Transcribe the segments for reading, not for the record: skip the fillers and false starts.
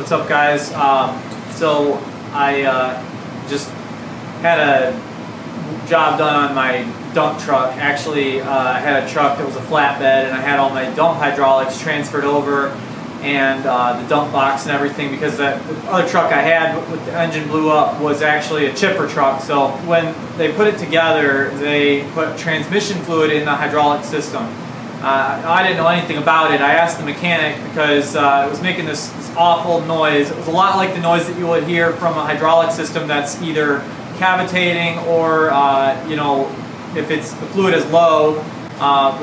What's up, guys? So I just had a job done on my dump truck. Actually, I had a truck that was a flatbed, and I had all my dump hydraulics transferred over, and the dump box and everything, because the other truck I had with the engine blew up was actually a chipper truck. So when they put it together, they put transmission fluid in the hydraulic system. I didn't know anything about it. I asked the mechanic because it was making this awful noise. It was a lot like the noise that you would hear from a hydraulic system that's either cavitating or, you know, if the fluid is low,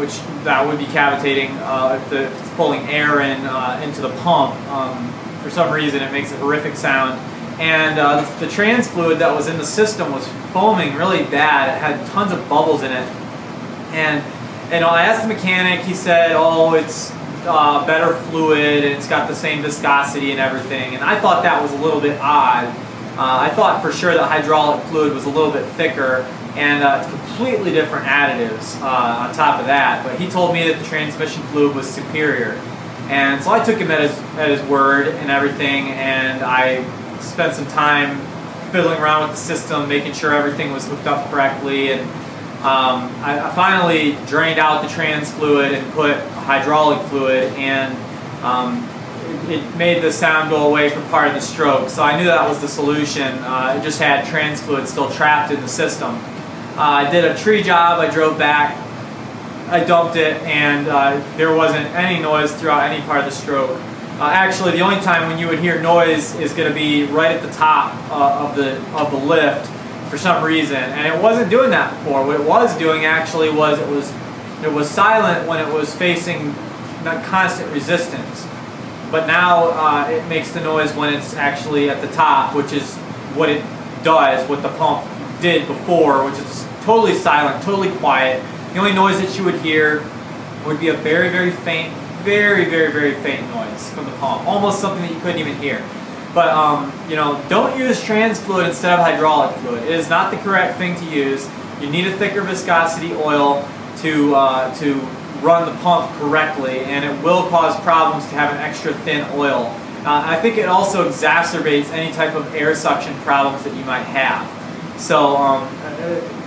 which that would be cavitating if it's pulling air into the pump. For some reason, it makes a horrific sound. And the trans fluid that was in the system was foaming really bad. It had tons of bubbles in it. And you know, I asked the mechanic. He said, "Oh, it's better fluid, and it's got the same viscosity and everything." And I thought that was a little bit odd. I thought for sure that hydraulic fluid was a little bit thicker, and it's completely different additives on top of that. But he told me that the transmission fluid was superior, and so I took him at his word and everything. And I spent some time fiddling around with the system, making sure everything was hooked up correctly, and I finally drained out the trans fluid and put hydraulic fluid, and it made the sound go away for part of the stroke. So I knew that was the solution. It just had trans fluid still trapped in the system. I did a tree job. I drove back, I dumped it, and there wasn't any noise throughout any part of the stroke. Actually, the only time when you would hear noise is going to be right at the top of the lift, for some reason, and it wasn't doing that before. What it was doing actually was it was silent when it was facing constant resistance, but now it makes the noise when it's actually at the top, which is what it does, what the pump did before, which is totally silent, totally quiet. The only noise that you would hear would be a very, very faint, very, very, very faint noise from the pump, almost something that you couldn't even hear. But you know, don't use trans fluid instead of hydraulic fluid. It is not the correct thing to use. You need a thicker viscosity oil to run the pump correctly, and it will cause problems to have an extra thin oil. I think it also exacerbates any type of air suction problems that you might have. So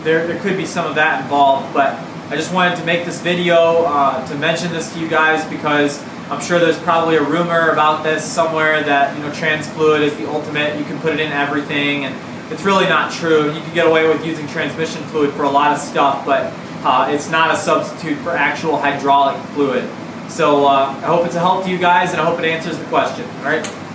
there could be some of that involved. But I just wanted to make this video to mention this to you guys, because I'm sure there's probably a rumor about this somewhere that, you know, trans fluid is the ultimate. You can put it in everything, and it's really not true. You can get away with using transmission fluid for a lot of stuff, but it's not a substitute for actual hydraulic fluid. So I hope it's a help to you guys, and I hope it answers the question. All right.